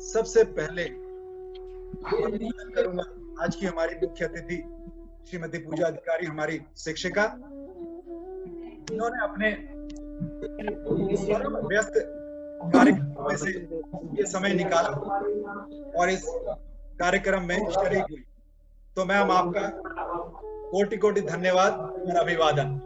सबसे पहले करूंगा आज की हमारी मुख्य अतिथि श्रीमती पूजा अधिकारी, हमारी शिक्षिका, जिन्होंने अपने परम व्यस्त कार्यक्रम में से ये समय निकाला और इस कार्यक्रम में शरीक हुई। तो मैम, आपका कोटि कोटि धन्यवाद और अभिवादन।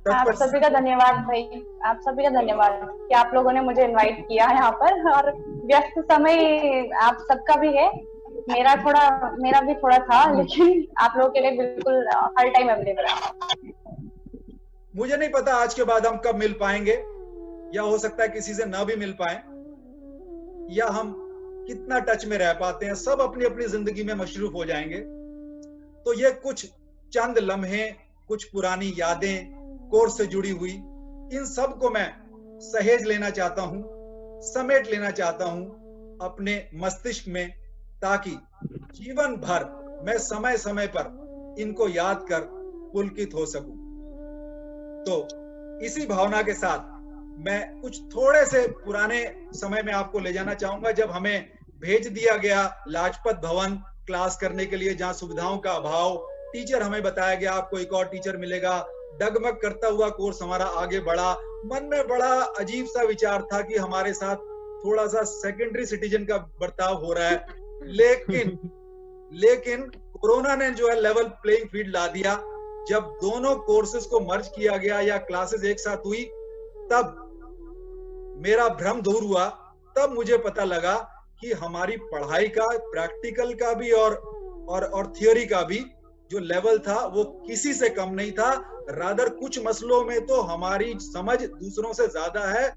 आप सभी का धन्यवाद भाई, आप सभी का धन्यवाद कि आप लोगों ने मुझे इनवाइट किया यहाँ पर। और व्यस्त समय आप सबका भी है, मेरा भी थोड़ा था, लेकिन आप लोगों के लिए बिल्कुल हर टाइम अवेलेबल है। मुझे नहीं पता आज के बाद हम कब मिल पाएंगे, या हो सकता है किसी से ना भी मिल पाए, या हम कितना टच में रह पाते हैं, सब अपनी अपनी जिंदगी में मशरूफ हो जाएंगे। तो ये कुछ चंद लम्हे, कुछ पुरानी यादें कोर्स से जुड़ी हुई, इन सब को मैं सहेज लेना चाहता हूं, समेट लेना चाहता हूं अपने मस्तिष्क में, ताकि जीवन भर मैं समय समय पर इनको याद कर पुलकित हो सकूं। तो इसी भावना के साथ मैं कुछ थोड़े से पुराने समय में आपको ले जाना चाहूंगा, जब हमें भेज दिया गया लाजपत भवन क्लास करने के लिए, जहां सुविधाओं का अभाव, टीचर हमें बताया गया आपको एक और टीचर मिलेगा, डगमग करता हुआ कोर्स हमारा आगे बढ़ा। मन में बड़ा अजीब सा विचार था कि हमारे साथ थोड़ा सा सेकेंडरी सिटीजन का बर्ताव हो रहा है, लेकिन कोरोना ने जो है लेवल प्लेइंग फील्ड ला दिया। जब दोनों कोर्सेज को मर्ज किया गया या क्लासेस एक साथ हुई, तब मेरा भ्रम दूर हुआ। तब मुझे पता लगा कि हमारी पढ़ाई का, प्रैक्टिकल का भी और थियोरी का भी जो लेवल था वो किसी से कम नहीं था। रादर कुछ मसलों में तो हमारी समझ दूसरों से ज्यादा है।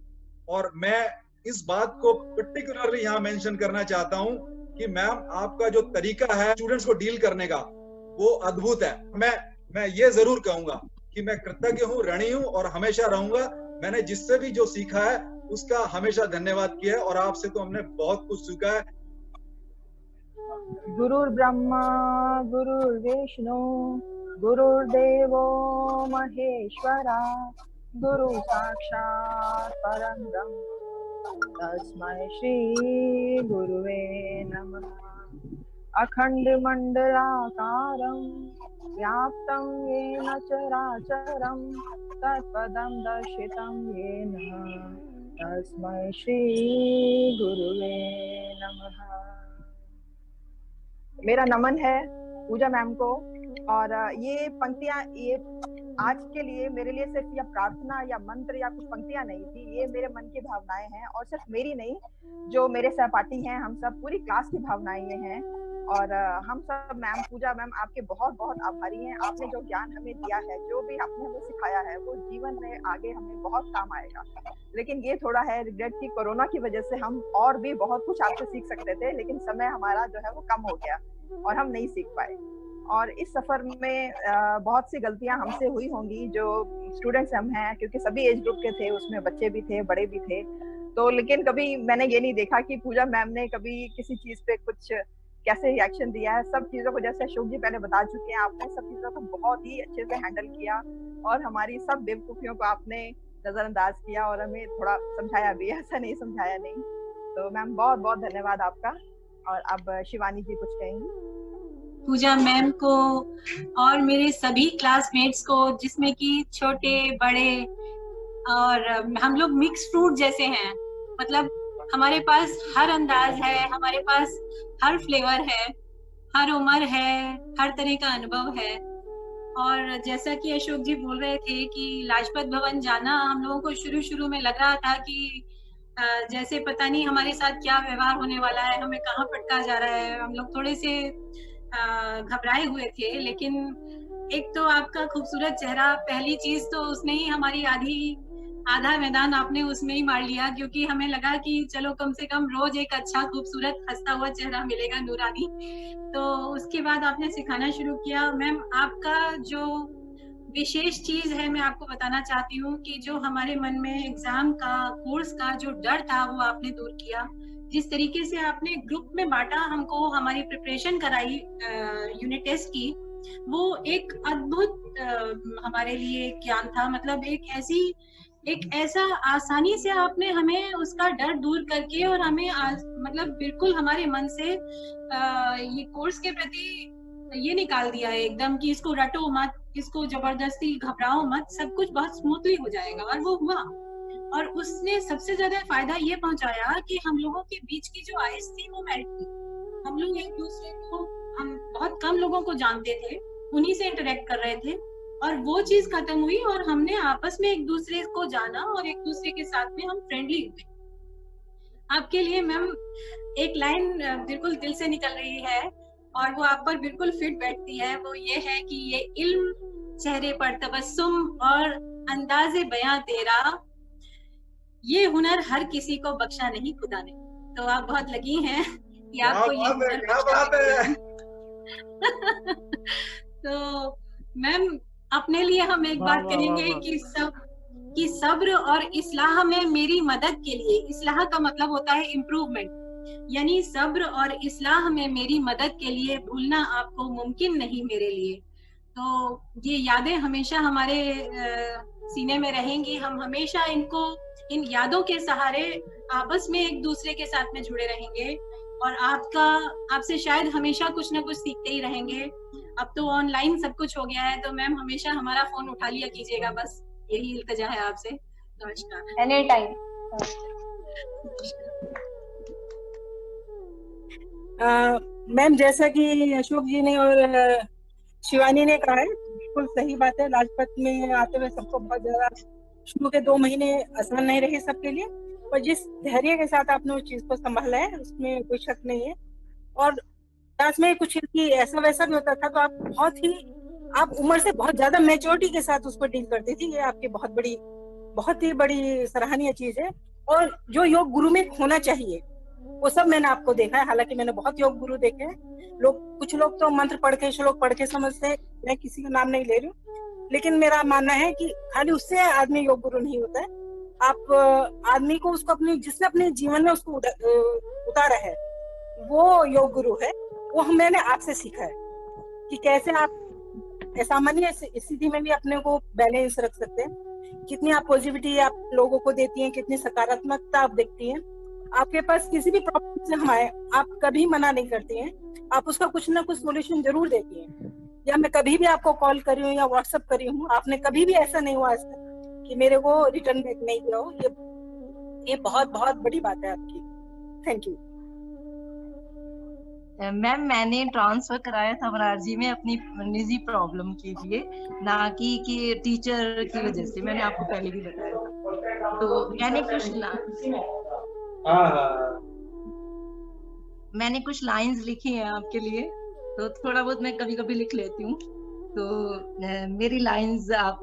और मैं इस बात को पर्टिकुलरली यहाँ मेंशन करना चाहता हूँ कि मैम, आपका जो तरीका है स्टूडेंट्स को डील करने का, वो अद्भुत है। मैं ये जरूर कहूंगा कि मैं कृतज्ञ हूँ, ऋणी हूँ और हमेशा रहूंगा। मैंने जिससे भी जो सीखा है उसका हमेशा धन्यवाद किया है, और आपसे तो हमने बहुत कुछ सीखा है। गुरुर् ब्रह्मा गुरुर्विष्णु गुरुर्देवो महेश्वरा, गुरु साक्षात् परं ब्रह्म तस्मै श्री गुरुवे नमः। अखंड मंडलाकारं व्याप्तं येन चराचरं तत्पदं दर्शितं येन तस्मै श्री गुरुवे नमः। मेरा नमन है पूजा मैम को। और ये पंक्तियां, ये आज के लिए मेरे लिए सिर्फ या प्रार्थना या मंत्र या कुछ पंक्तियां नहीं थी, ये मेरे मन की भावनाएं हैं। और सिर्फ मेरी नहीं, जो मेरे सहपाठी हैं, हम सब पूरी क्लास की भावनाएं ये हैं। और हम सब मैम, पूजा मैम, आपके बहुत बहुत आभारी हैं। आपने जो ज्ञान हमें दिया है, जो भी आपने हमें सिखाया है, वो जीवन में आगे हमें बहुत काम आएगा। लेकिन ये थोड़ा है रिग्रेट कि कोरोना की वजह से हम और भी बहुत कुछ आपसे सीख सकते थे, लेकिन समय हमारा जो है वो कम हो गया और हम नहीं सीख पाए। और इस सफर में बहुत सी गलतियां हमसे हुई होंगी, जो स्टूडेंट्स हम हैं, क्योंकि सभी एज ग्रुप के थे, उसमें बच्चे भी थे, बड़े भी थे। तो लेकिन कभी मैंने ये नहीं देखा कि पूजा मैम ने कभी किसी चीज पे कुछ कैसे रिएक्शन दिया है। सब चीजों को, जैसे अशोक जी पहले बता चुके हैं, आपने सब चीजों को बहुत ही अच्छे से हैंडल किया और हमारी सब बेवकूफियों को आपने नजरअंदाज किया और हमें थोड़ा समझाया भी, ऐसा नहीं समझाया नहीं। तो मैम बहुत बहुत धन्यवाद आपका। और अब शिवानी जी कुछ कहेंगी। पूजा मैम को और मेरे सभी क्लासमेट्स को, जिसमें कि छोटे बड़े और हम लोग मिक्स फ्रूट जैसे हैं। मतलब हमारे पास हर अंदाज है, हमारे पास हर फ्लेवर है, हर उम्र है, हर तरह का अनुभव है। और जैसा कि अशोक जी बोल रहे थे कि लाजपत भवन जाना हम लोगों को शुरू में लग रहा था कि जैसे पता नहीं हमारे साथ क्या व्यवहार होने वाला है, हमें कहाँ पटका जा रहा है। हम लोग थोड़े से घबराए हुए थे। लेकिन एक तो आपका खूबसूरत चेहरा, पहली चीज तो उसने ही हमारी आधा मैदान आपने उसमें ही मार लिया, क्योंकि हमें लगा कि चलो कम से कम रोज एक अच्छा खूबसूरत हंसता हुआ चेहरा मिलेगा, नूरानी। तो उसके बाद आपने सिखाना शुरू किया। मैम, आपका जो विशेष चीज है, मैं आपको बताना चाहती हूँ कि जो हमारे मन में एग्जाम का, कोर्स का जो डर था, वो आपने दूर किया। जिस तरीके से आपने ग्रुप में बांटा, हमको हमारी प्रिपरेशन कराई यूनिट टेस्ट की, वो एक अद्भुत हमारे लिए ज्ञान था। मतलब एक ऐसी एक ऐसा आसानी से आपने हमें उसका डर दूर करके और हमें मतलब बिल्कुल हमारे मन से ये कोर्स के प्रति ये निकाल दिया है एकदम कि इसको रटो मत, इसको जबरदस्ती घबराओ मत, सब कुछ बहुत स्मूथली हो जाएगा। और वो हुआ, और उसने सबसे ज्यादा फायदा ये पहुंचाया कि हम लोगों के बीच की जो आइस थी वो मेल्ट हुई। हम लोग एक दूसरे को, हम बहुत कम लोगों को जानते थे, उन्हीं से इंटरेक्ट कर रहे थे, और वो चीज खत्म हुई और हमने आपस में एक दूसरे को जाना और एक दूसरे के साथ में हम फ्रेंडली हुए। आपके लिए मैम एक लाइन बिल्कुल दिल से निकल रही है और वो आप पर बिल्कुल फिट बैठती है, वो ये है कि ये इल्म चेहरे पर तबस्सुम और अंदाजे बयां तेरा, ये हुनर हर किसी को बख्शा नहीं खुदा ने। तो आप बहुत लकी हैं कि आपको ये हुनर बख्शा। तो मैम अपने लिए हम एक बात करेंगे कि सब्र और इस्लाह में मेरी मदद के लिए, इस्लाह का मतलब होता है इम्प्रूवमेंट, यानी सब्र और इस्लाह में मेरी मदद के लिए भूलना आपको मुमकिन नहीं मेरे लिए। तो ये यादें हमेशा हमारे सीने में रहेंगी, हम हमेशा इनको, इन यादों के सहारे आपस में एक दूसरे के साथ में जुड़े रहेंगे और आपसे शायद हमेशा कुछ ना कुछ सीखते ही रहेंगे। अब तो ऑनलाइन सब कुछ हो गया है, तो मैम हमेशा हमारा फोन उठा लिया कीजिएगा, बस यही इल्तिजा है आपसे। नमस्कार। Any time. मैम जैसा कि अशोक जी ने और शिवानी ने कहा है, बिल्कुल सही बात है। लाजपत में आते हुए सबको बहुत ज्यादा शुरू के 2 महीने आसान नहीं रहे सबके लिए, और जिस धैर्य के साथ आपने उस चीज को संभाला है उसमें कोई शक नहीं है। और क्लास में कुछ ऐसा वैसा भी होता था तो आप उम्र से बहुत ज्यादा मैच्योरिटी के साथ उसको डील करती थी। ये आपकी बहुत ही बड़ी सराहनीय चीज है। और जो योग गुरु में होना चाहिए वो सब मैंने आपको देखा है। हालांकि मैंने बहुत योग गुरु देखे हैं, कुछ लोग तो मंत्र पढ़ के, श्लोक पढ़ के समझते हैं, मैं किसी का नाम नहीं ले रही हूँ, लेकिन मेरा मानना है कि खाली उससे आदमी योग गुरु नहीं होता है। आप आदमी को उसको जिसने अपने जीवन में उसको उतारा है वो योग गुरु है। वो मैंने आपसे सीखा है कि कैसे आप सामान्य स्थिति में भी अपने को बैलेंस रख सकते हैं, कितनी आप पॉजिटिविटी आप लोगों को देती हैं, कितनी सकारात्मकता आप देखती हैं। आपके पास किसी भी प्रॉब्लम से हम आए, आप कभी मना नहीं करती हैं, आप उसका कुछ ना कुछ सॉल्यूशन जरूर देती हैं। या मैं कभी भी आपको कॉल करी हूँ या व्हाट्सएप करी हूँ, आपने कभी भी ऐसा नहीं हुआ आज तक कि मेरे को रिटर्न बैक नहीं दिया हो। ये बहुत बहुत बड़ी बात है आपकी। Thank you ma'am. मैंने ट्रांसफर कराया था मरारजी में अपनी निजी प्रॉब्लम के लिए, ना कि टीचर की वजह से। मैंने आपको पहले भी बताया था। तो मैंने कुछ लाइंस लिखी हैं आपके लिए, तो थोड़ा बहुत मैं कभी कभी लिख लेती हूँ। तो मेरी लाइंस आप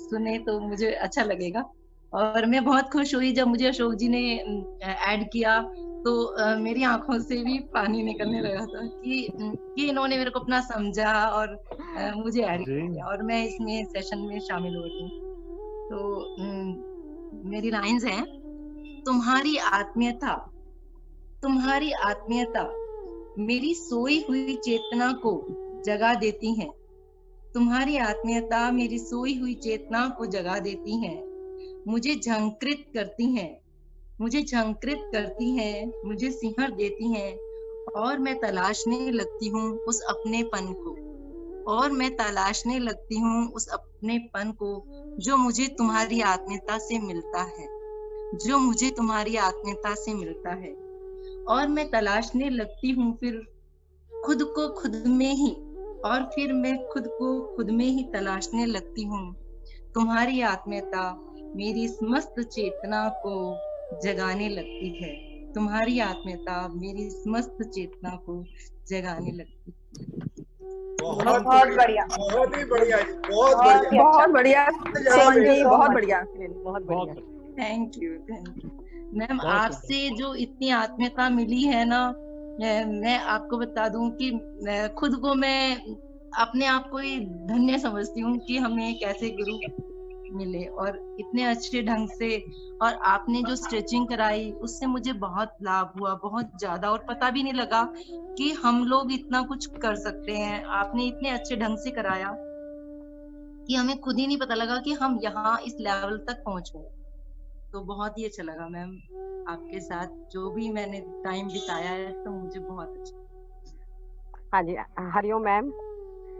सुने तो मुझे अच्छा लगेगा। और मैं बहुत खुश हुई जब मुझे अशोक जी ने ऐड किया, तो मेरी आंखों से भी पानी निकलने लगा था कि इन्होंने मेरे को अपना समझा और मुझे ऐड किया और मैं इसमें सेशन में शामिल हो रही हूँ। तो मेरी लाइंस हैं, तुम्हारी आत्मीयता मेरी सोई हुई चेतना को जगा देती है। तुम्हारी आत्मीयता मेरी सोई हुई चेतना को जगा देती है, मुझे झंकृत करती है, मुझे सिंहर देती हैं, और मैं तलाशने लगती हूँ उस अपनेपन को, जो मुझे तुम्हारी आत्मीयता से मिलता है, और मैं तलाशने लगती हूँ फिर खुद को खुद में ही, और फिर मैं खुद को खुद में ही तलाशने लगती हूँ। तुम्हारी आत्मीयता मेरी समस्त चेतना को जगाने लगती है, तुम्हारी आत्मीयता मेरी समस्त चेतना को जगाने लगती है। बहुत बढ़िया, बहुत ही बढ़िया, बहुत बढ़िया, बहुत बढ़िया। Thank you ma'am. आपसे जो इतनी आत्मीयता मिली है ना, मैं आपको बता दूं कि खुद को मैं अपने आप को ही धन्य समझती हूँ कि हमें एक ऐसे गुरु मिले और इतने अच्छे ढंग से। और आपने जो स्ट्रेचिंग कराई उससे मुझे बहुत लाभ हुआ, बहुत ज्यादा, और पता भी नहीं लगा कि हम लोग इतना कुछ कर सकते हैं। आपने इतने अच्छे ढंग से कराया कि हमें खुद ही नहीं पता लगा कि हम यहाँ इस लेवल तक पहुंचे। तो बहुत ही अच्छा लगा मैम आपके साथ, जो भी मैंने टाइम बिताया है तो मुझे बहुत अच्छा। हाँ जी, हरिओम मैम,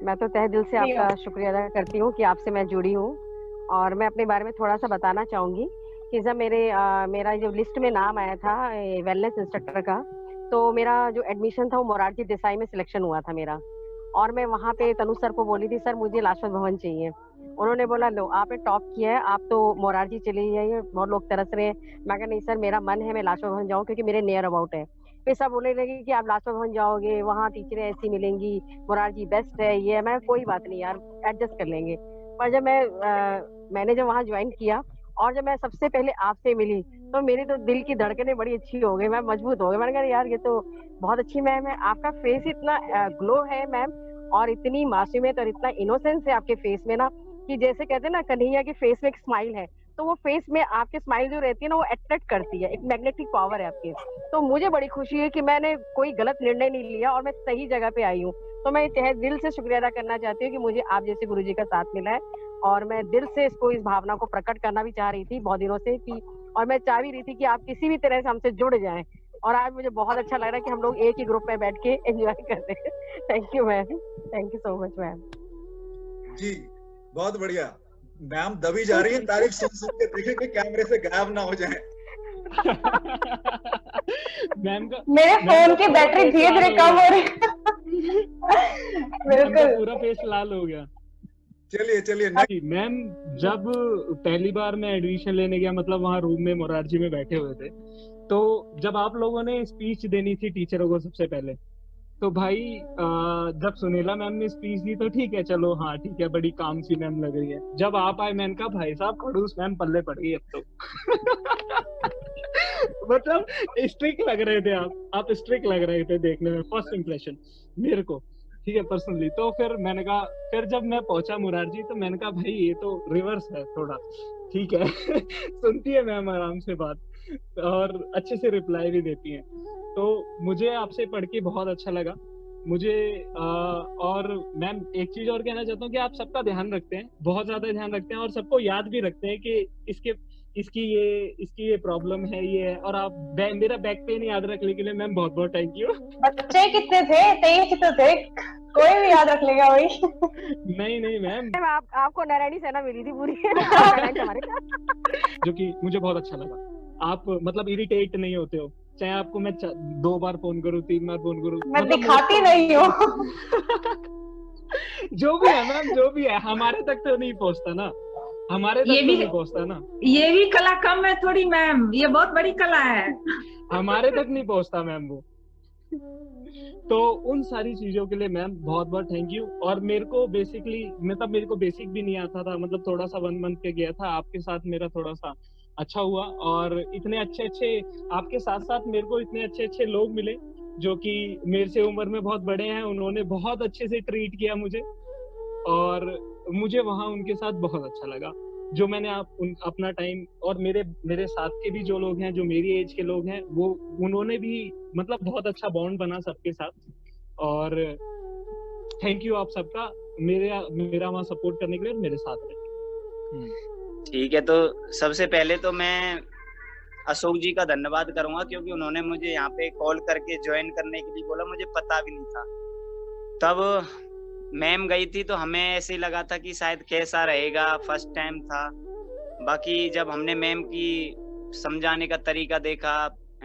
मैं तो तहे दिल से आपका शुक्रिया अदा करती हूँ कि आपसे मैं जुड़ी हूँ। और मैं अपने बारे में थोड़ा सा बताना चाहूँगी कि जब मेरा जो लिस्ट में नाम आया था वेलनेस इंस्ट्रक्टर का, तो मेरा जो एडमिशन था वो मोरारजी देसाई में सिलेक्शन हुआ था मेरा। और मैं वहाँ पे तनु सर को बोली थी, सर मुझे लाजपत भवन चाहिए। उन्होंने बोला लो आपने टॉप किया है, आप तो मोरारजी चली जाइए, बहुत लोग तरस रहे हैं। मैं कहा नहीं सर, मेरा मन है मैं लाजपत भवन जाऊँ, क्योंकि मेरे नियर अबाउट है। फिर सब बोलने लगे कि आप लाजपत भवन जाओगे, वहाँ टीचरें ऐसी मिलेंगी, मोरारजी बेस्ट है, ये। मैं कोई बात नहीं यार, एडजस्ट कर लेंगे। पर जब मैंने जब वहाँ ज्वाइन किया और जब मैं सबसे पहले आपसे मिली, तो मेरी तो दिल की धड़कनें बड़ी अच्छी हो गई, मैं मजबूत हो गई। मैंने कहा यार ये तो बहुत अच्छी मैम है, आपका फेस इतना ग्लो है मैम, और इतनी मासूमियत और इतना इनोसेंस है आपके फेस में ना, कि जैसे कहते हैं ना कन्हैया के फेस में एक स्माइल है, तो वो फेस में आपके स्माइल जो रहती है ना, वो अट्रैक्ट करती है, एक मैग्नेटिक पावर है आपके। तो मुझे बड़ी खुशी है कि मैंने कोई गलत निर्णय नहीं लिया और मैं सही जगह पे आई हूँ। तो मैं तहे दिल से शुक्रिया अदा करना चाहती हूँ कि मुझे आप जैसे गुरुजी का साथ मिला है, और मैं दिल से इस भावना को प्रकट करना भी चाह रही थी बहुत दिनों से कि, और मैं चाह भी रही थी कि आप किसी भी तरह से हमसे जुड़ जाएं। और आज मुझे बहुत अच्छा लग रहा है कि हम लोग एक ही ग्रुप में बैठ के एंजॉय करते हैं। Thank you ma'am, thank you so much ma'am जी, बहुत बढ़िया। मैम दबी जा रही है, तारीफ सुन के देखें कि कैमरे से गायब ना हो जाए। मैम का मेरे फोन की बैटरी धीरे धीरे कम हो रही है। बिल्कुल, पूरा फेस लाल हो गया। चलिए मैम, जब पहली बार मैं एडमिशन लेने गया, मतलब वहाँ रूम में मोरारजी में बैठे हुए थे, तो जब आप लोगों ने स्पीच देनी थी टीचरों को सबसे पहले, तो भाई जब सुनीला मैम ने स्पीच दी तो ठीक है, चलो हाँ ठीक है, बड़ी काम सी मैम लग रही है। जब आप आए मैंने कहा भाई साहब खड़ूस मैम पल्ले पड़ गई अब तो। मतलब स्ट्रिक्ट लग रहे थे आप स्ट्रिक्ट लग रहे थे देखने में, फर्स्ट इंप्रेशन मेरे को, ठीक है, पर्सनली। तो फिर मैंने कहा, फिर जब मैं पहुंचा मोरारजी तो मैंने कहा भाई ये तो रिवर्स है थोड़ा, ठीक है। सुनती है मैम आराम से बात और अच्छे से रिप्लाई भी देती हैं। तो मुझे आपसे पढ़ के बहुत अच्छा लगा मुझे। और मैम एक चीज और कहना चाहता हूँ कि आप सबका ध्यान रखते हैं, बहुत ज्यादा ध्यान रखते हैं, और सबको याद भी रखते हैं कि इसकी ये प्रॉब्लम है, ये है। और आप मेरा बैक पेन याद रखने के लिए मैम बहुत बहुत थैंक यू। बच्चे कितने थे? 23 तो थे, कोई भी याद रख लेगा वही। नहीं मैम, आपको नारायणी सेना मिली थी पूरी। जो कि मुझे बहुत अच्छा लगा। आप मतलब इरिटेट नहीं होते हो, चाहे आपको मैं 2 बार फोन करूँ 3 बार फोन करूँ, मैं दिखाती नहीं हूँ। जो भी है मैम, जो भी है, हमारे तक तो नहीं पहुँचता ना, हमारे तक तो नहीं पहुँचता ना। ये भी कला कम है थोड़ी मैम, ये बहुत बड़ी कला है। हमारे तक नहीं पहुँचता मैम वो। तो उन सारी चीजों के लिए मैम बहुत बहुत थैंक यू। और मेरे को बेसिकली मतलब मेरे को बेसिक भी नहीं आता था, मतलब थोड़ा सा 1 मंथ के गया था, आपके साथ मेरा थोड़ा सा अच्छा हुआ। और इतने अच्छे आपके साथ साथ मेरे को इतने अच्छे लोग मिले जो कि मेरे से उम्र में बहुत बड़े हैं, उन्होंने बहुत अच्छे से ट्रीट किया मुझे, और मुझे वहाँ उनके साथ बहुत अच्छा लगा। जो मैंने अपना टाइम, और मेरे साथ के भी जो लोग हैं, जो मेरी एज के लोग हैं, वो उन्होंने भी मतलब बहुत अच्छा बॉन्ड बना सबके साथ। और थैंक यू आप सबका मेरा वहाँ सपोर्ट करने के लिए और मेरे साथ रहने। ठीक है, तो सबसे पहले तो मैं अशोक जी का धन्यवाद करूंगा, क्योंकि उन्होंने मुझे यहाँ पे कॉल करके ज्वाइन करने के लिए बोला, मुझे पता भी नहीं था। तब मैम गई थी तो हमें ऐसे ही लगा था कि शायद कैसा रहेगा, फर्स्ट टाइम था। बाकी जब हमने मैम की समझाने का तरीका देखा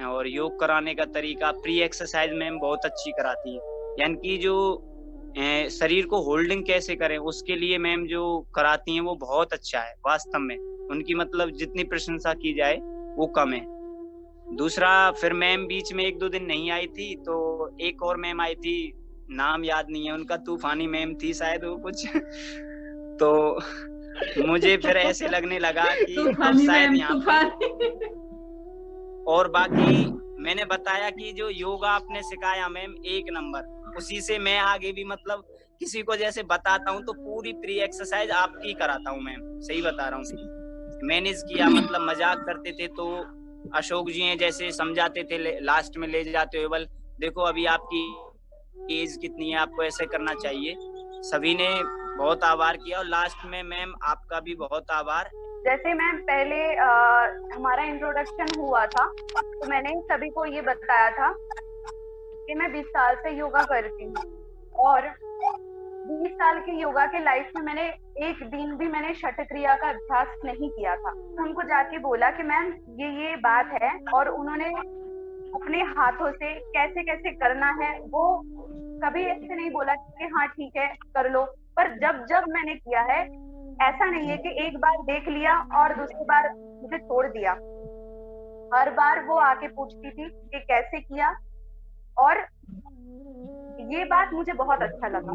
और योग कराने का तरीका, प्री एक्सरसाइज मैम बहुत अच्छी कराती है, यानी कि जो शरीर को होल्डिंग कैसे करें उसके लिए मैम जो कराती हैं वो बहुत अच्छा है वास्तव में। उनकी मतलब जितनी प्रशंसा की जाए वो कम है। दूसरा, फिर मैम बीच में 1-2 दिन नहीं आई थी, तो एक और मैम आई थी, नाम याद नहीं है उनका, तूफानी मैम थी शायद वो कुछ। तो मुझे फिर ऐसे लगने लगा कि शायद यहाँ पे। और बाकी मैंने बताया कि जो योगा आपने सिखाया मैम 1 नंबर, उसी से मैं आगे भी मतलब किसी को जैसे बताता हूँ तो पूरी प्री एक्सरसाइज आपकी कराता हूँ मैम, सही बता रहा हूँ। मैनेज किया, मतलब मजाक करते थे तो अशोक जी हैं जैसे समझाते थे, लास्ट में ले जाते हुए, बल देखो अभी आपकी एज कितनी है, आपको ऐसे करना चाहिए। सभी ने बहुत आभार किया और लास्ट में मैम आपका भी बहुत आभार। जैसे मैम पहले हमारा इंट्रोडक्शन हुआ था तो मैंने सभी को ये बताया था कि मैं 20 साल से योगा करती हूँ और 20 साल की योगा के लाइफ में मैंने एक दिन भी मैंने छठ क्रिया का अभ्यास नहीं किया था। उनको जाके बोला कि मैम ये बात है और उन्होंने अपने हाथों से कैसे कैसे करना है वो कभी ऐसे नहीं बोला कि हाँ ठीक है कर लो, पर जब जब मैंने किया है ऐसा नहीं है कि एक बार देख लिया और दूसरी बार मुझे छोड़ दिया। हर बार वो आके पूछती थी कि कैसे किया और ये बात मुझे बहुत अच्छा लगा।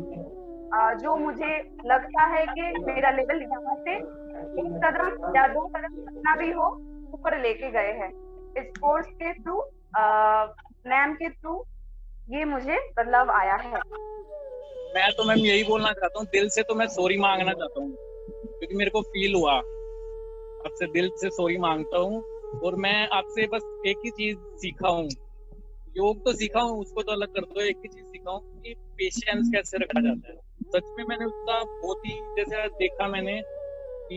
जो मुझे लगता है कि मेरा लेवल यहाँ से एक कदम या 2 कदम जितना भी हो ऊपर लेके गए हैं इस कोर्स के थ्रू, मैम के थ्रू ये मुझे बदलाव आया है। मैं तो मैम यही बोलना चाहता हूँ, दिल से तो मैं सॉरी मांगना चाहता हूँ क्योंकि मेरे को फील हुआ, आपसे दिल से सॉरी मांगता हूँ। और मैं आपसे बस एक ही चीज सीखा हूँ, योग तो सीखा हूँ उसको तो अलग कर दो, एक ही चीज सीखा हूँ कि पेशेंस कैसे रखा जाता है। सच में मैंने उसका बहुत ही जैसे देखा मैंने कि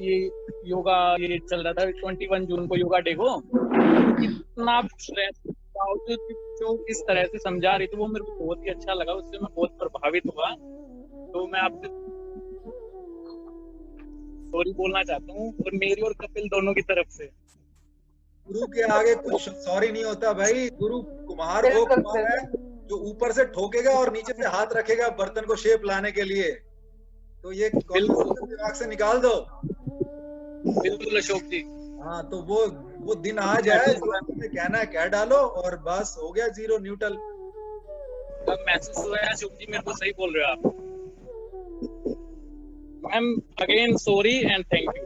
ये योगा ये चल रहा था 21 जून को योगा डे को, कितना बावजूद जो इस तरह से समझा रही थी वो मेरे को बहुत ही अच्छा लगा, उससे मैं बहुत प्रभावित हुआ। तो मैं आपसे सॉरी बोलना चाहता हूँ और मेरी और कपिल दोनों की तरफ से। गुरु के आगे कुछ सॉरी नहीं होता भाई। गुरु कुम्हार वो कुम्हार है जो ऊपर से ठोकेगा और नीचे से हाथ रखेगा बर्तन को शेप लाने के लिए। तो ये दिमाग से निकाल दो। बिल्कुल अशोक जी। हाँ तो वो दिन आ जाए, कहना है कह डालो और बस हो गया जीरो न्यूट्रल। अब महसूस हुआ है अशोक जी, मेरे को सही बोल रहे हो आप। Ma'am again sorry and thank you.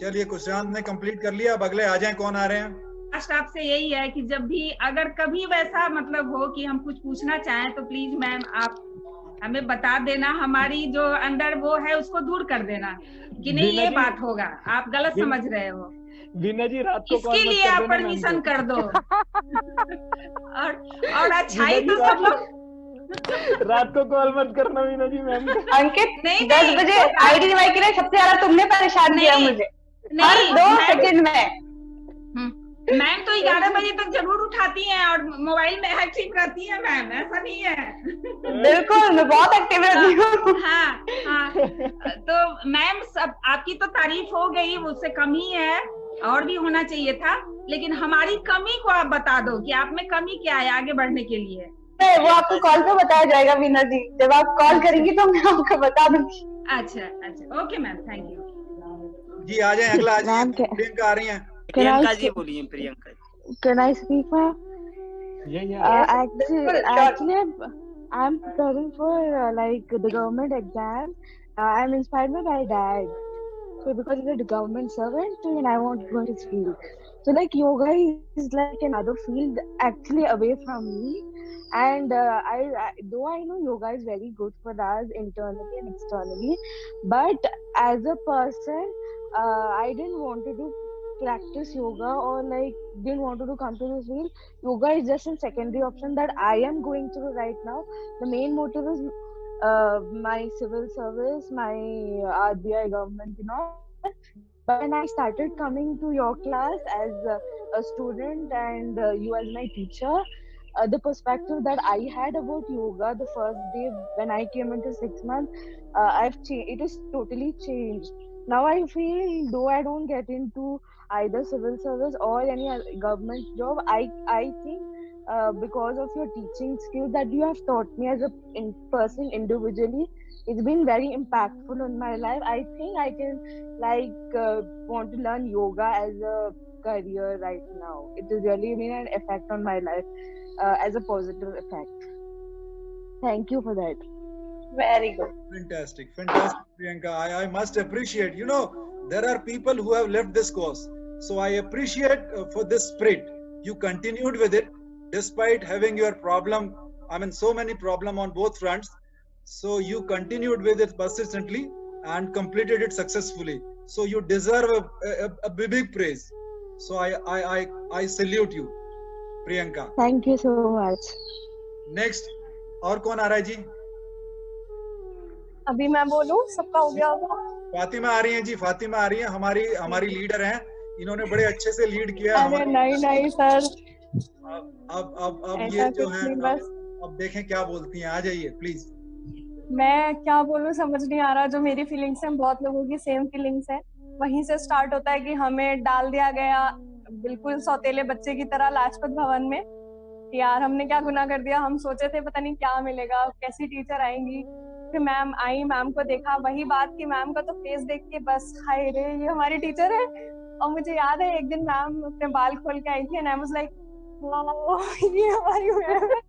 चलिए कुशांत ने कंप्लीट कर लिया, अब अगले आ जाएं। कौन आ रहे हैं? लास्ट आपसे यही है कि जब भी अगर कभी वैसा मतलब हो कि हम कुछ पूछना चाहें तो प्लीज मैम आप हमें बता देना, हमारी जो अंदर वो है उसको दूर कर देना कि नहीं ये बात होगा, आप गलत समझ रहे हो। वीना जी रात को इसके लिए आप परमिशन कर दो। और अच्छाई तो सब लोग रात को कॉल मत करना वीना जी मैम। अंकित 10 बजे आईडी वाई के लिए सबसे ज्यादा तुमने परेशान किया मुझे, हर 2 सेकंड में। मैम तो 11 बजे तक जरूर उठाती हैं और मोबाइल में एक्टिव रहती हैं मैम, ऐसा नहीं है। बिल्कुल मैं बहुत एक्टिव रहती हूँ। हाँ हाँ तो मैम सब आपकी तो तारीफ हो गई, उससे कमी है और भी होना चाहिए था, लेकिन हमारी कमी को आप बता दो कि आप में कमी क्या है आगे बढ़ने के लिए। वो आपको कॉल पे बताया जाएगा वीना जी, जब आप कॉल करेंगी तो मैं आपको बता दूंगी। अच्छा ओके मैम, थैंक यू जी। आ जाए अगला, आ जाए। प्रियंका आ रही हैं। प्रियंका जी बोलिए। Priyanka Can I speak, ma'am? Yeah. Actually, I'm preparing for like the government exam. I'm inspired by my dad. So because he's a government servant, and I want to go to his field. So like yoga is like another field actually away from me. And though I know yoga is very good for us internally and externally, but as a person, I didn't want to do practice yoga or like didn't want to come to this field. Yoga is just a secondary option that I am going through right now. The main motive is my civil service, my RBI government, But when I started coming to your class as a student and you as my teacher, the perspective that I had about yoga the first day when I came into 6 months, it is totally changed. Now I feel though I don't get into either civil service or any government job, I think because of your teaching skills that you have taught me as a person individually, it's been very impactful in my life. I think I can want to learn yoga as a career right now. It has really been an effect on my life as a positive effect. Thank you for that. Very good. Fantastic, Priyanka. I must appreciate. There are people who have left this course, so I appreciate for this spirit. You continued with it despite having your problem. So many problem on both fronts. So you continued with it persistently and completed it successfully. So you deserve a big praise. So I salute you, Priyanka. Thank you so much. Next, और कौन आ रहा है जी? अभी मैं बोलूं, सबका हो गया होगा? फातिमा आ रही है जी, फातिमा आ रही है, हमारी लीडर हैं, इन्होंने बड़े अच्छे से लीड किया। अरे नहीं सर, अब ऐसा ये जो कुछ है, नहीं, बस अब देखें क्या बोलती हैं। आ जाइए प्लीज। मैं क्या बोलूं समझ नहीं आ रहा। जो मेरी फीलिंग्स हैं, बहुत लोगों की सेम फीलिंग्स है। वहीं से स्टार्ट होता है कि हमें डाल दिया गया बिल्कुल सौतेले बच्चे की तरह लाजपत भवन में। यार हमने क्या गुनाह कर दिया, हम सोचे थे पता नहीं क्या मिलेगा, कैसी टीचर आएंगी। फिर मैम आई, मैम को देखा, वही बात की मैम का तो फेस देख के बस हाय रे ये हमारी टीचर है। और मुझे याद है एक दिन मैम अपने बाल खोल के आई थी and I was like wow ये हमारी मैम है।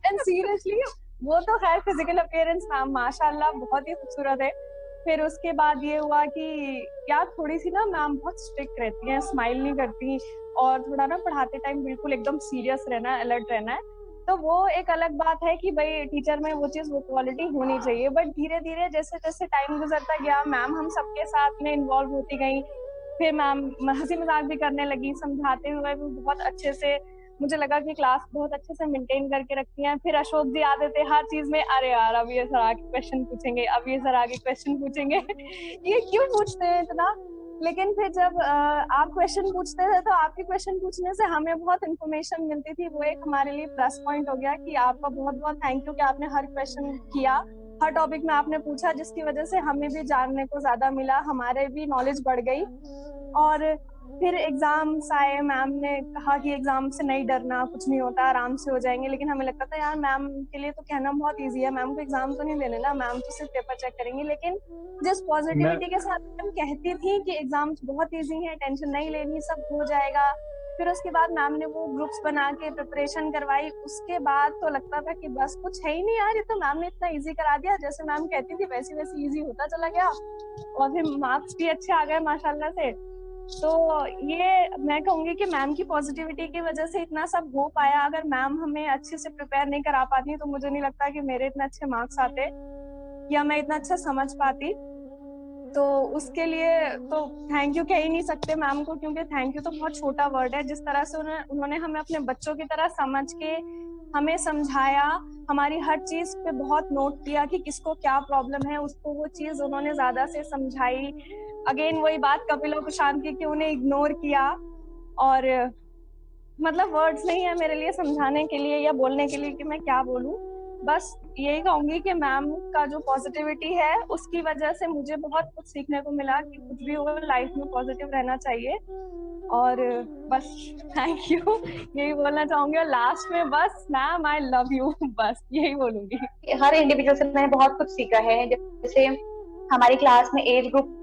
एंड सीरियसली वो तो खैर फिजिकल अपीयरेंस मैम माशाल्लाह बहुत ही खूबसूरत है। फिर उसके बाद ये हुआ कि यार थोड़ी सी ना मैम बहुत स्ट्रिक्ट रहती हैं, स्माइल नहीं करती और थोड़ा ना पढ़ाते टाइम बिल्कुल एकदम सीरियस रहना है, अलर्ट रहना है। तो वो एक अलग बात है कि भाई टीचर में वो चीज वो क्वालिटी होनी चाहिए। बट धीरे धीरे जैसे जैसे टाइम गुजरता गया मैम हम सबके साथ में इन्वॉल्व होती गई। फिर मैम हंसी मजाक भी करने लगी, समझाते हुए भी बहुत अच्छे से। मुझे लगा कि क्लास बहुत अच्छे से मेंटेन करके रखती हैं। फिर अशोक जी आते थे हर चीज में, अरे यार अब ये सर आगे क्वेश्चन पूछेंगे, अब ये सर आगे क्वेश्चन पूछेंगे ये क्यों पूछते हैं इतना। लेकिन फिर जब आप क्वेश्चन पूछते थे तो आपके क्वेश्चन पूछने से हमें बहुत इन्फॉर्मेशन मिलती थी। वो एक हमारे लिए प्लस पॉइंट हो गया कि आपका बहुत बहुत थैंक यू कि आपने हर क्वेश्चन किया, हर टॉपिक में आपने पूछा, जिसकी वजह से हमें भी जानने को ज्यादा मिला, हमारे भी नॉलेज बढ़ गई। और फिर एग्जाम्स आए, मैम ने कहा कि एग्जाम से नहीं डरना, कुछ नहीं होता, आराम से हो जाएंगे। लेकिन हमें लगता था यार मैम के लिए तो कहना बहुत इजी है, मैम को एग्जाम तो नहीं देने ना, मैम तो सिर्फ पेपर चेक करेंगे। लेकिन जिस पॉजिटिविटी के साथ मैम कहती थी कि एग्जाम्स बहुत इजी हैं, टेंशन नहीं लेनी, सब हो जाएगा। फिर उसके बाद मैम ने वो ग्रुप्स बना के प्रिपरेशन करवाई। उसके बाद तो लगता था कि बस कुछ है ही नहीं यार, ये तो मैम ने इतना इजी करा दिया, जैसे मैम कहती थी वैसे वैसे इजी होता चला गया। और फिर मार्क्स भी अच्छे आ गए माशाल्लाह से। तो ये मैं कहूंगी कि मैम की पॉजिटिविटी की वजह से इतना सब हो पाया। अगर मैम हमें अच्छे से प्रिपेयर नहीं करा पाती तो मुझे नहीं लगता कि मेरे इतने अच्छे मार्क्स आते या मैं इतना अच्छा समझ पाती। तो उसके लिए तो थैंक यू कह ही नहीं सकते मैम को, क्योंकि थैंक यू तो बहुत छोटा वर्ड है। जिस तरह से उन्होंने हमें अपने बच्चों की तरह समझ के हमें समझाया, हमारी हर चीज पे बहुत नोट किया कि किसको क्या प्रॉब्लम है, उसको वो चीज उन्होंने ज्यादा से समझाई। अगेन वही बात कपिल और कुशांत की कि उन्हें इग्नोर किया। और मतलब वर्ड्स नहीं है मेरे लिए समझाने के लिए या बोलने के लिए कि मैं क्या बोलूं। बस यही कहूंगी कि मैम का जो पॉजिटिविटी है उसकी वजह से मुझे बहुत कुछ सीखने को मिला कि कुछ भी हो लाइफ में पॉजिटिव रहना चाहिए। और बस थैंक यू यही बोलना चाहूंगी। और लास्ट में बस मैम आई लव यू, बस यही बोलूंगी। हर इंडिविजुअल से मैंने बहुत कुछ सीखा है। जैसे हमारी क्लास में एज ग्रुप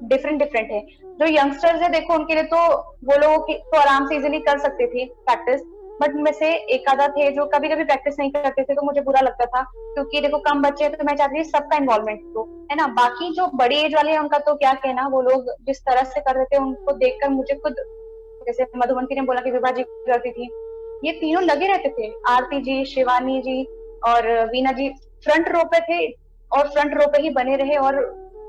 डिफरेंट है। जो यंगस्टर्स है देखो उनके लिए तो वो लोग तो आराम से इजीली कर सकते थे प्रैक्टिस, बट में से एक आधा थे जो कभी कभी प्रैक्टिस नहीं करते थे, तो मुझे बुरा लगता था। क्योंकि देखो कम बच्चे तो मैं चाहती थी सबका इन्वॉल्वमेंट हो, है ना। बाकी जो बड़ी एज वाले हैं उनका तो क्या कहना, वो लोग जिस तरह से कर रहे थे उनको देखकर मुझे खुद, जैसे मधुमंती ने बोला कि विभा जी करती थी, ये तीनों लगे रहते थे। आरती जी, शिवानी जी और वीना जी फ्रंट रो पे थे और फ्रंट रो पे ही बने रहे। और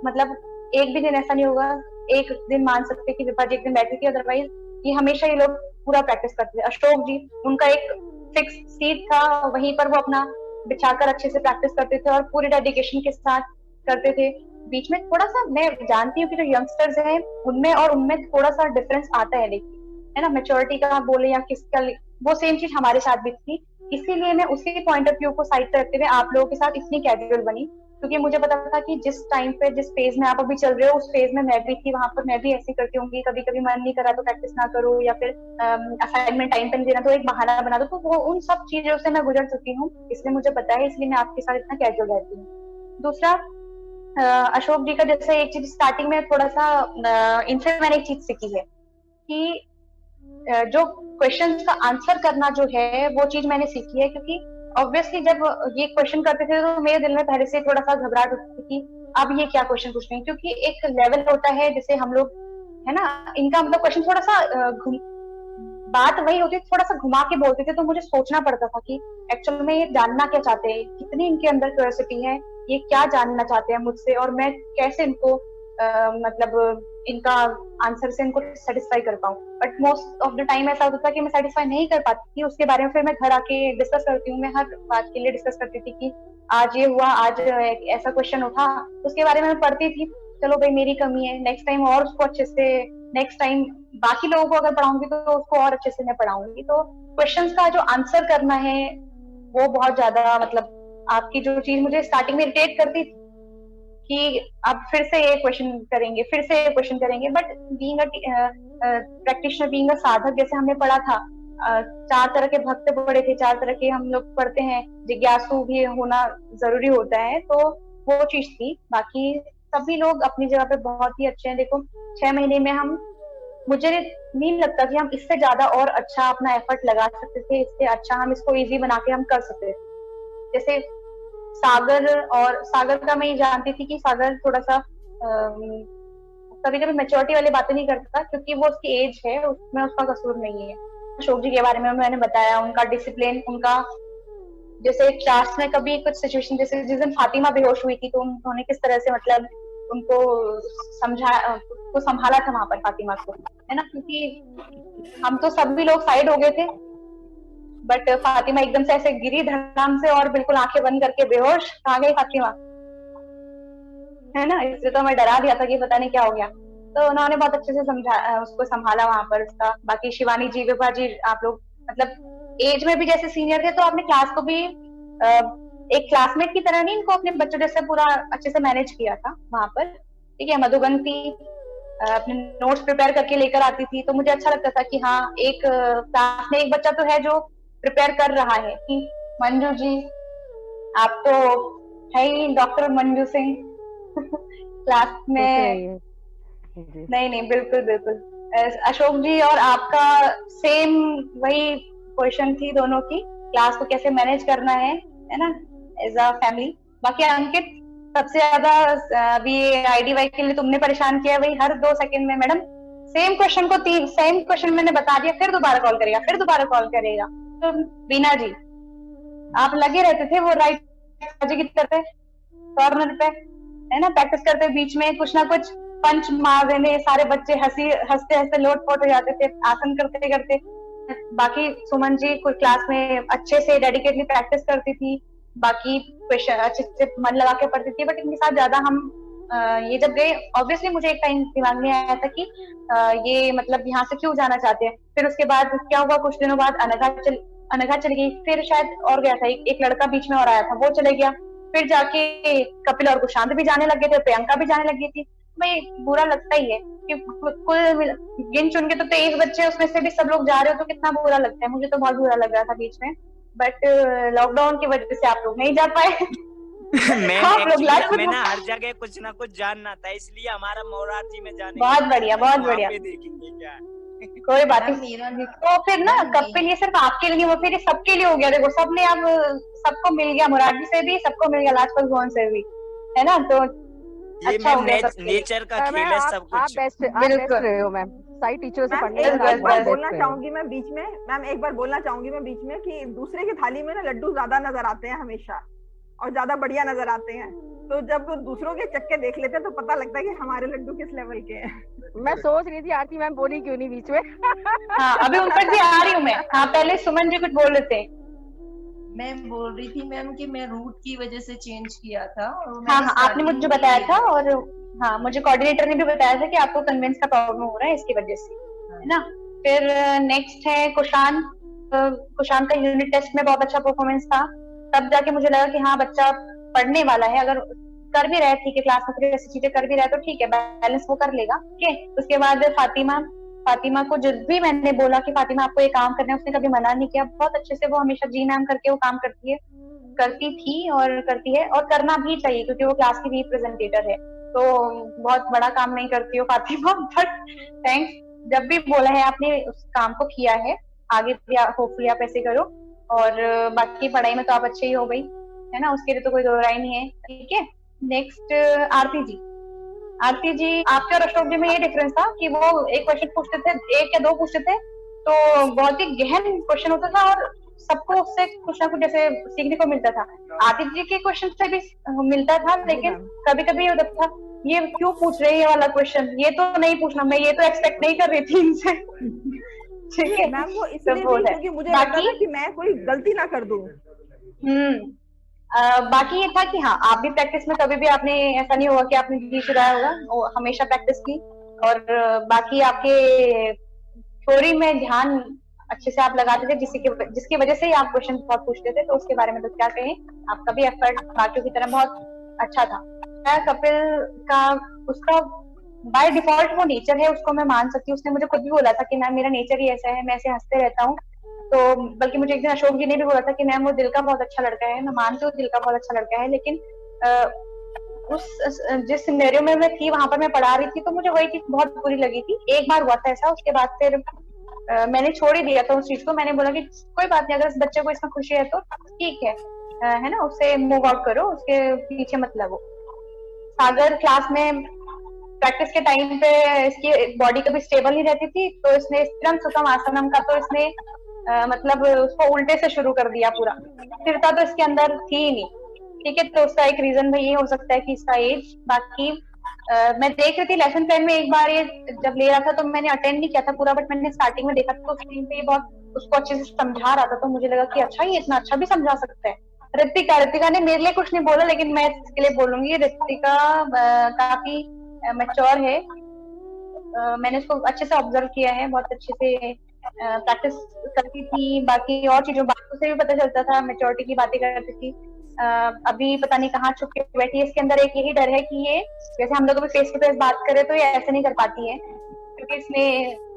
मतलब एक भी दिन ऐसा नहीं होगा, एक दिन मान सकते कि विभा जी एक दिन बैठी थी, अदरवाइज ये हमेशा ये लोग पूरा प्रैक्टिस करते थे। अशोक जी, उनका एक फिक्स सीट था, वहीं पर वो अपना बिछाकर अच्छे से प्रैक्टिस करते थे और पूरी डेडिकेशन के साथ करते थे। बीच में थोड़ा सा मैं जानती हूँ कि जो यंगस्टर्स हैं उनमें और उनमें थोड़ा सा डिफरेंस आता है, लेकिन है ना, मैच्योरिटी का बोले या किसका, वो सेम चीज हमारे साथ भी थी। इसीलिए मैं उसी पॉइंट ऑफ व्यू को साइड पे रखते हुए आप लोगों के साथ इतनी कैजुअल बनी, क्योंकि मुझे पता था कि जिस टाइम पे, जिस फेज में आप अभी चल रहे हो उस फेज में मैं भी थी, वहां पर मैं भी ऐसी करती होंगी। कभी कभी मन नहीं करा तो प्रैक्टिस ना करो, या फिर असाइनमेंट टाइम पे नहीं देना तो एक बहाना बना दो। तो वो उन सब चीजों से मैं गुजर चुकी हूँ, इसलिए मुझे पता है, इसलिए मैं आपके साथ इतना कैजुअल रहती हूँ। दूसरा, अशोक जी का जैसे एक चीज स्टार्टिंग में थोड़ा सा इनसे मैंने एक चीज सीखी है कि जो क्वेश्चंस का आंसर करना जो है वो चीज मैंने सीखी है। क्योंकि ऑब्वियसली जब ये क्वेश्चन करते थे तो मेरे दिल में पहले से थोड़ा सा घबराहट होती थी कि अब ये क्या क्वेश्चन पूछ रहे हैं, क्योंकि एक लेवल होता है जैसे हम लोग, है ना, इनका मतलब क्वेश्चन थोड़ा सा बात वही होती थी, थोड़ा सा घुमा के बोलते थे, तो मुझे सोचना पड़ता था कि एक्चुअल में ये जानना क्या चाहते हैं, कितनी इनके अंदर क्यूरियोसिटी है, ये क्या जानना चाहते हैं मुझसे और मैं कैसे इनको मतलब इनका आंसर से इनको सेटिस्फाई कर पाऊँ, but most of the time ऐसा होता था कि मैं सेटिस्फाई नहीं कर पाती थी। उसके बारे में फिर मैं घर आके डिस्कस करती हूँ, मैं हर बात के लिए डिस्कस करती थी कि आज ये हुआ, आज ऐसा क्वेश्चन उठा, उसके बारे में मैं पढ़ती थी, चलो भाई मेरी कमी है, नेक्स्ट टाइम और उसको अच्छे से, नेक्स्ट टाइम बाकी लोगों को अगर पढ़ाऊंगी तो उसको और अच्छे से मैं पढ़ाऊंगी। तो क्वेश्चंस का जो आंसर करना है वो बहुत ज्यादा, मतलब आपकी जो चीज मुझे स्टार्टिंग में इरिटेट करती थी कि अब फिर से ये क्वेश्चन करेंगे, फिर से ये क्वेश्चन करेंगे, but being a practitioner, being a साधक, जैसे हमने पढ़ा था, 4 तरह के भक्त पढ़े थे, 4 तरह के हम लोग पढ़ते हैं, जिज्ञासु भी होना जरूरी होता है, तो वो चीज थी। बाकी सभी लोग अपनी जगह पे बहुत ही अच्छे हैं। देखो 6 महीने में हम, मुझे नहीं लगता कि हम इससे ज्यादा और अच्छा अपना एफर्ट लगा सकते थे, इससे अच्छा हम इसको इजी बना के हम कर सकते थे। जैसे सागर का मैं ये जानती थी कि सागर थोड़ा सा कभी कभी मैच्योरिटी वाली बातें नहीं करता, क्योंकि वो उसकी एज है, उसमें उसका कसूर नहीं है। अशोक जी के बारे में मैंने बताया, उनका डिसिप्लिन, उनका जैसे क्लास में कभी कुछ सिचुएशन, जैसे जिस दिन फातिमा बेहोश हुई थी तो उन्होंने किस तरह से मतलब उनको संभाला था वहां पर फातिमा को, है ना, क्योंकि हम तो सभी लोग साइड हो गए थे, बट फातिमा एकदम से ऐसे गिरी धड़ाम से और बिल्कुल आंखें बंद करके बेहोश, कहाँ गई फातिमा, है ना। इसलिए तो मैं डरा दिया था कि पता नहीं क्या हो गया। तो उन्होंने बहुत अच्छे से उसको संभाला वहां पर उसका। बाकी शिवानी जी, विभा जी, आप लोग मतलब एज में भी जैसे सीनियर थे, तो आपने क्लास को भी एक क्लासमेट की तरह नहीं, इनको अपने बच्चों जैसे पूरा अच्छे से मैनेज किया था वहां पर, ठीक है। मधुबंती अपने नोट्स प्रिपेयर करके लेकर आती थी, तो मुझे अच्छा लगता था कि हाँ, एक क्लास में एक बच्चा तो है जो प्रिपेयर कर रहा है। कि मंजू जी, आप तो है ही डॉक्टर मंजू सिंह क्लास में। नहीं, बिल्कुल बिल्कुल। अशोक जी और आपका सेम वही क्वेश्चन थी दोनों की, क्लास को कैसे मैनेज करना है ना, एज अ फैमिली। बाकी अंकित, सबसे ज्यादा अभी IDY के लिए तुमने परेशान किया, वही हर 2 सेकंड में मैडम सेम क्वेश्चन मैंने बता दिया, फिर दोबारा कॉल करेगा। तो बीना जी, आप लगे रहते थे वो राइट की तरफ कॉर्नर पे, है ना, प्रैक्टिस करते, बीच में कुछ ना कुछ पंच मार देने, सारे बच्चे हंसते हंसते लोटपोट हो जाते थे आसन करते करते। बाकी सुमन जी कोई क्लास में अच्छे से डेडिकेटली प्रैक्टिस करती थी, बाकी क्वेश्चन अच्छे से मन लगा के पढ़ती थी, बट इनके साथ ज्यादा हम ये जब गए, ऑब्वियसली मुझे एक टाइम दिमाग में आया था कि ये मतलब यहाँ से क्यों जाना चाहते हैं। फिर उसके बाद क्या हुआ, कुछ दिनों बाद अनघा चली गई, फिर शायद और गया था एक लड़का बीच में और आया था, वो चले गया, फिर जाके कपिल और कुशांत भी जाने लग गए थे, प्रियंका भी जाने लग गई थी। भाई बुरा लगता ही है कि कुल गिन चुन के तो 23 बच्चे, उसमें से भी सब लोग जा रहे हो तो कितना बुरा लगता है। मुझे तो बहुत बुरा लग रहा था बीच में, बट लॉकडाउन की वजह से आप लोग नहीं जा पाए। मैं ना हर जगह कुछ ना कुछ जानना था, इसलिए हमारा मोरारजी में जाने। बहुत बढ़िया। देखेंगे क्या कोई बात नहीं। तो फिर ना कपिल ये सिर्फ आपके लिए, वो फिर ये सबके लिए हो गया। देखो सबने अब सबको मिल गया, मोरारजी से भी सबको मिल गया, लाजपत भवन से भी, है ना। तो ये अच्छा नेचर का खेल है, सब कुछ। आप बेस्ट रहे हो मैम, साई टीचर से पढ़ने बोलना चाहूंगी मैं बीच में, मैम एक बार बोलना चाहूंगी मैं बीच में कि दूसरे की थाली में ना लड्डू ज्यादा नजर आते हैं हमेशा, और ज्यादा बढ़िया नजर आते हैं। तो जब दूसरों के चक्के देख लेते हैं तो पता लगता है कि हमारे लड्डू किस लेवल के हैं। मैं सोच रही थी आरती मैम बोली क्यों नहीं बीच में। हाँ, अभी उन पर भी आ रही हूँ मैं। हाँ, पहले सुमन जी कुछ बोल रहे थे। मैं बोल रही थी मैम कि मैं रूट की वजह से चेंज किया था। हाँ, आपने मुझे बताया था, और हाँ, मुझे कोऑर्डिनेटर ने भी बताया था कि आपको कन्वेंस का प्रॉब्लम हो रहा है इसकी वजह से, है ना। फिर नेक्स्ट है कुशांत का यूनिट टेस्ट में बहुत अच्छा परफॉर्मेंस था, तब जाके मुझे लगा कि हाँ बच्चा पढ़ने वाला है, अगर कर भी रहे ठीक है, क्लास में ऐसी चीजें कर भी रहे तो ठीक है, बैलेंस वो कर लेगा, ठीक है। उसके बाद फातिमा को जब भी मैंने बोला कि फातिमा आपको ये काम करना है, उसने कभी मना नहीं किया, बहुत अच्छे से वो हमेशा जी नाम करके वो काम करती थी और करती है, और करना भी चाहिए क्योंकि वो क्लास की रिप्रेजेंटेटर है। तो बहुत बड़ा काम नहीं करती हो फातिमा, बट थैंक्स, जब भी बोला है आपने उस काम को किया है, आगे भी होपफुली आप ऐसे करो। और बाकी पढ़ाई में तो आप अच्छे ही हो गई, है ना, उसके लिए तो कोई दो राय नहीं है, ठीक है। नेक्स्ट आरती जी, आपके और अशोक जी में ये डिफरेंस था कि वो एक क्वेश्चन पूछते थे, 1 या 2 पूछते थे, तो बहुत ही गहन क्वेश्चन होता था और सबको उससे कुछ ना कुछ जैसे सीखने को मिलता था। आदित्य जी के क्वेश्चन से भी मिलता था, लेकिन कभी कभी होता था ये क्यों पूछ रहे हैं ये वाला क्वेश्चन, ये तो नहीं पूछना, मैं ये तो एक्सपेक्ट नहीं कर रही थी इनसे। ठीक है मैम, वो इसलिए भी क्योंकि मुझे लगता था कि मैं कोई गलती ना कर दूं। बाकी ये था कि हाँ, आप भी प्रैक्टिस में कभी भी आपने ऐसा नहीं होगा कि आपने जी चुराया होगा, हमेशा प्रैक्टिस की। और बाकी आपके थ्योरी में ध्यान अच्छे से आप लगाते थे, जिसकी वजह से ही आप क्वेश्चन बहुत पूछते थे, तो उसके बारे में तो क्या कहें। आपका भी एफर्ट बाकियों की तरह बहुत अच्छा था। कपिल का उसका बाय डिफॉल्ट वो नेचर है, उसको मैं मान सकती हूँ। उसने मुझे खुद भी बोला था कि मैम मेरा नेचर ही ऐसा है, मैं ऐसे हंसते रहता हूँ। तो बल्कि मुझे एक दिन अशोक जी ने भी बोला था कि मैम वो दिल का बहुत अच्छा लड़का है। मैं मानती हूँ दिल का बहुत अच्छा लड़का है, लेकिन जिस सिनेरियो में मैं थी वहां पर मैं पढ़ा रही थी, तो मुझे वही चीज बहुत बुरी लगी थी। एक बार हुआ था ऐसा, उसके बाद फिर मैंने छोड़ ही दिया था उस चीज को। मैंने बोला कि कोई बात नहीं, अगर इस बच्चे को इसमें खुशी है तो ठीक है ना, उससे मूव आउट करो, उसके पीछे मत लगो। सागर क्लास में प्रैक्टिस के टाइम पे इसकी बॉडी कभी स्टेबल नहीं रहती थी, तो इसने स्थिरम सुखम आसनम का तो इसने मतलब उसको उल्टे से शुरू कर दिया पूरा। स्थिरता तो इसके अंदर थी ही नहीं। ठीक है, तो उसका एक रीजन भाई ये हो सकता है कि इसका एज। बाकी मैं देख रही थी लेसन प्लान में, एक बार ये जब ले रहा था तो मैंने अटेंड नहीं किया था पूरा, बट मैंने स्टार्टिंग में देखा था, तो उस टाइम पे ये बहुत उसको अच्छे से समझा रहा था, तो मुझे लगा कि अच्छा ये इतना अच्छा भी समझा सकता है। ऋतिका ने मेरे लिए कुछ नहीं बोला, लेकिन मैं इसके लिए बोलूंगी। ऋतिका काफी मैच्योर है, मैंने उसको अच्छे से ऑब्जर्व किया है, बहुत अच्छे से प्रैक्टिस करती थी। बाकी और चीजों बातों से भी पता चलता था, मैच्योरिटी की बातें करती थी। अभी पता नहीं कहाँ छुप के बैठी है। इसके अंदर एक यही डर है कि ये जैसे हम लोग अभी फेस टू फेस बात करें तो ये ऐसे नहीं कर पाती है, क्योंकि इसने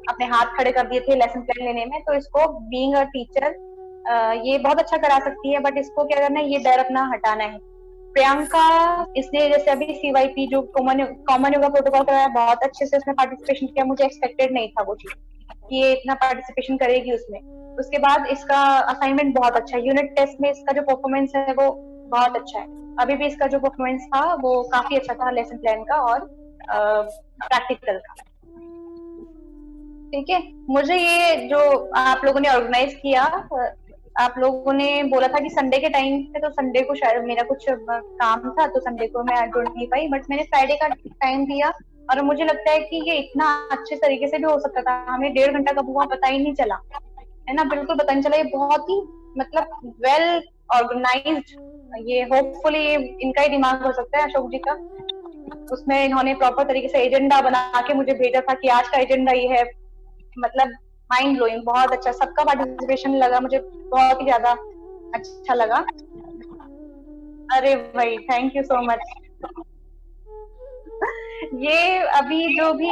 अपने हाथ खड़े कर दिए थे लेसन प्लान लेने में। तो इसको बीइंग अ टीचर ये बहुत अच्छा करा सकती है, बट इसको क्या करना है, ये डर अपना हटाना है। प्रियंका, इसने जैसे अभी CYP जो कॉमन योगा प्रोटोकॉल कराया, बहुत अच्छे से उसने पार्टिसिपेशन किया। मुझे एक्सपेक्टेड नहीं था वो चीज कि ये इतना पार्टिसिपेशन करेगी उसमें। उसके बाद इसका असाइनमेंट बहुत अच्छा है। यूनिट टेस्ट में इसका जो परफॉर्मेंस है वो बहुत अच्छा है। अभी भी इसका जो परफॉर्मेंस था वो काफी अच्छा था, लेसन प्लान का और प्रैक्टिकल का। ठीक है, मुझे ये जो आप लोगों ने ऑर्गेनाइज किया, आप लोगों ने बोला था कि संडे के टाइम पे, तो संडे को शायद मेरा कुछ काम था, तो संडे को मैं जुड़ नहीं पाई, बट मैंने फ्राइडे का टाइम दिया। और मुझे लगता है कि ये इतना अच्छे तरीके से भी हो सकता था, हमें 1.5 घंटा कब हुआ पता ही नहीं चला, है ना, बिल्कुल पता नहीं चला। ये बहुत ही मतलब वेल ऑर्गेनाइज्ड, ये होपफुली इनका ही दिमाग हो सकता है, अशोक जी का। उसमें इन्होंने प्रॉपर तरीके से एजेंडा बना के मुझे भेजा था कि आज का एजेंडा ये है। मतलब माइंड ब्लोइंग, बहुत अच्छा, सबका पार्टिसिपेशन लगा मुझे बहुत ही ज्यादा अच्छा लगा। अरे भाई थैंक यू सो मच। ये अभी जो भी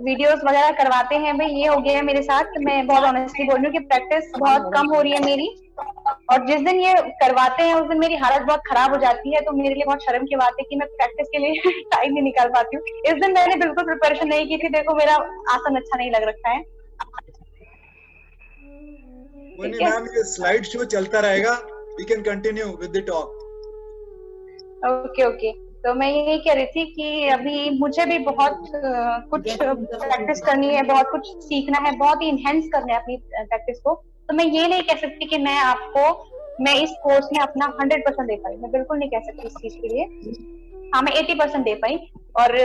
वीडियोस वगैरह करवाते हैं भाई, ये हो गया है मेरे साथ। मैं बहुत ऑनेस्टली बोल रही हूँ कि प्रैक्टिस बहुत कम हो रही है मेरी, और जिस दिन ये करवाते हैं उस दिन मेरी हालत बहुत खराब हो जाती है। तो मेरे लिए बहुत शर्म की बात है कि मैं प्रैक्टिस के लिए टाइम नहीं निकाल पाती हूँ। इस दिन मैंने बिल्कुल प्रिपरेशन नहीं की थी, देखो मेरा आसन अच्छा नहीं लग रखा है। मैम ये स्लाइड शो चलता रहेगा, we can continue with the talk. Okay, तो मैं यही कह रही थी कि अभी मुझे भी बहुत कुछ प्रैक्टिस करनी है, बहुत कुछ सीखना है, बहुत ही इनहेंस करना है अपनी प्रैक्टिस को। तो मैं ये नहीं कह सकती कि मैं इस कोर्स में अपना 100% दे पाई, मैं बिल्कुल नहीं कह सकती इस चीज के लिए। हाँ, मैं 80% दे पाई, और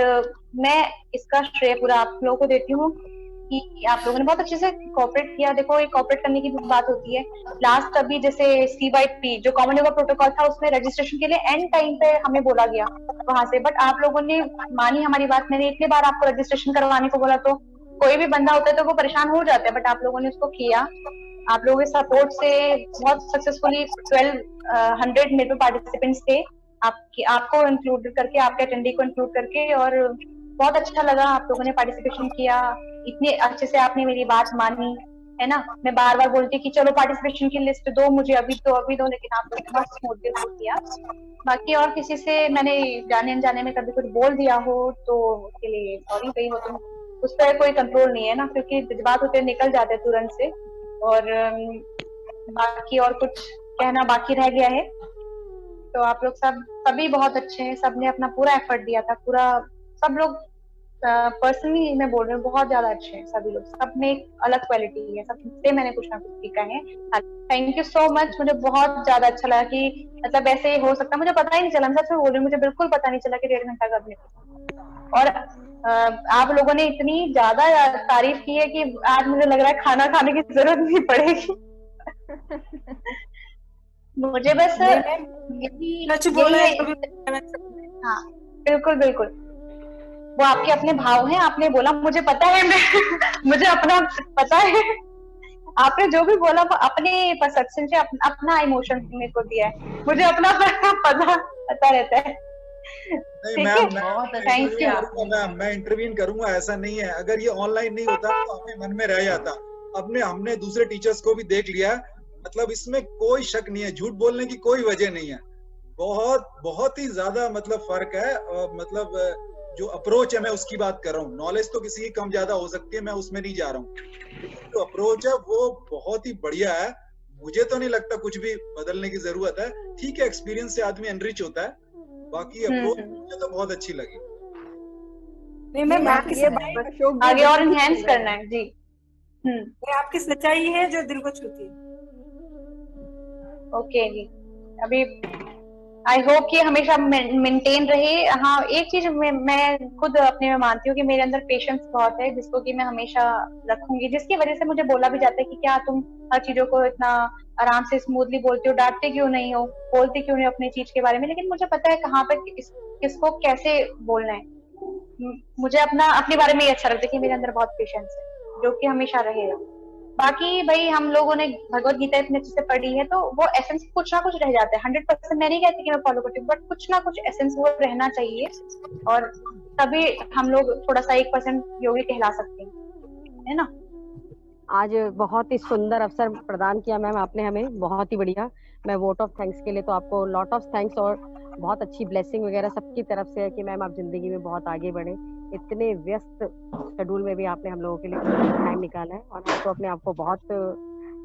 मैं इसका श्रेय पूरा आप लोगों को देती हूँ कि आप लोगों ने बहुत अच्छे से कोऑपरेट किया। देखो, एक कोऑपरेट करने की बात होती है। लास्ट अभी जैसे CYP जो कॉमन योगा प्रोटोकॉल था, उसमें रजिस्ट्रेशन के लिए एंड टाइम पे हमें बोला गया वहां से, बट आप लोगों ने मानी हमारी बात। मैंने इतनी बार आपको रजिस्ट्रेशन करवाने को बोला, तो कोई भी बंदा होता है तो वो परेशान हो जाता है, बट आप लोगों ने उसको किया। आप लोगों के सपोर्ट से बहुत सक्सेसफुली 1200 मेरे पे पार्टिसिपेंट्स थे, आपको इंक्लूड करके, आपके अटेंडी को इंक्लूड करके, और बहुत अच्छा लगा आप लोगों ने पार्टिसिपेशन किया। इतने अच्छे से आपने मेरी बात मानी, है ना। मैं बार बार बोलती कि चलो पार्टिसिपेशन की लिस्ट दो मुझे, अभी दो, लेकिन आप लोगों ने बहुत स्मूथली किया। बाकी और किसी से मैंने जाने अनजाने में कभी कुछ बोल दिया हो तो उसके लिए सॉरी भाई, हो तुम उस पर कोई कंट्रोल नहीं है ना, क्योंकि जज्बात होते निकल जाते हैं तुरंत से। और बाकी और कुछ कहना बाकी रह गया है तो आप लोग सभी बहुत अच्छे हैं, सबने अपना पूरा एफर्ट दिया था, पूरा सब लोग पर्सनली मैं बोल रही हूँ बहुत ज्यादा अच्छे हैं सभी लोग, सब में एक अलग क्वालिटी है, सबसे मैंने कुछ ना कुछ सीखा है। थैंक यू सो मच, मुझे बहुत ज्यादा अच्छा लगा कि मतलब ऐसे हो सकता है, मुझे पता ही नहीं चला, मैं सच में बोल रही हूँ, मुझे बिल्कुल पता नहीं चला कि 1.5 घंटा कब निकला। और आप लोगों ने इतनी ज्यादा तारीफ की है कि आज मुझे लग रहा है खाना खाने की जरूरत नहीं पड़ेगी। मुझे बस हाँ बिल्कुल बिल्कुल, वो आपके अपने भाव हैं, आपने बोला मुझे पता है, मैं मुझे अपना पता है, आपने जो भी बोला वो अपने परसेप्शन से अपना इमोशन मेरे को दिया है, मुझे अपना पता रहता है। नहीं मैम, मैं इंटरवीन करूंगा, ऐसा नहीं है। अगर ये ऑनलाइन नहीं होता तो हमें मन में रह जाता। हमने दूसरे टीचर्स को भी देख लिया, मतलब इसमें कोई शक नहीं है, झूठ बोलने की कोई वजह नहीं है। बहुत ही ज्यादा मतलब फर्क है। मतलब जो अप्रोच है, मैं उसकी बात कर रहा हूँ। नॉलेज तो किसी की कम ज्यादा हो सकती है, मैं उसमें नहीं जा रहा हूँ। जो अप्रोच है वो बहुत ही बढ़िया है। मुझे तो नहीं लगता कुछ भी बदलने की जरूरत है। ठीक है, एक्सपीरियंस से आदमी एनरिच होता है, बाकी अप्रोच मुझे तो बहुत अच्छी लगी। नहीं मैम, आपकी आगे और इनहेंस करना है जी। आपकी सच्चाई है जो दिल को छूती है। ओके जी, अभी आई होप कि हमेशा मेंटेन रहे। हाँ, एक चीज मैं खुद अपने में मानती हूँ कि मेरे अंदर पेशेंस बहुत है, जिसको कि मैं हमेशा रखूंगी, जिसकी वजह से मुझे बोला भी जाता है कि क्या तुम हर चीजों को इतना आराम से स्मूथली बोलती हो, डांटते क्यों नहीं हो, बोलती क्यों नहीं अपनी चीज के बारे में। लेकिन मुझे पता है कहाँ पे किसको कैसे बोलना है। मुझे अपने बारे में ही अच्छा लगता है कि मेरे अंदर बहुत पेशेंस है, जो कि हमेशा रहेगा। बाकी भाई हम लोगों ने भगवत गीता इतने अच्छे से पढ़ी है, तो वो एसेंस कुछ ना कुछ रह जाता है। 100% मैं नहीं कहती कि मैं फॉलो करती हूँ, बट कुछ ना कुछ एसेंस वो रहना चाहिए, और तभी हम लोग थोड़ा सा 1% योगी कहला सकते हैं, है ना। आज बहुत ही सुंदर अवसर प्रदान किया मैम आपने हमें, बहुत ही बढ़िया। मैं वोट ऑफ थैंक्स के लिए तो आपको लॉट ऑफ थैंक्स, और बहुत अच्छी ब्लेसिंग वगैरह सबकी तरफ से है कि मैम आप जिंदगी में बहुत आगे बढ़े। इतने व्यस्त शेड्यूल में भी आपने हम लोगों के लिए टाइम निकाला है, और हम तो अपने आप को बहुत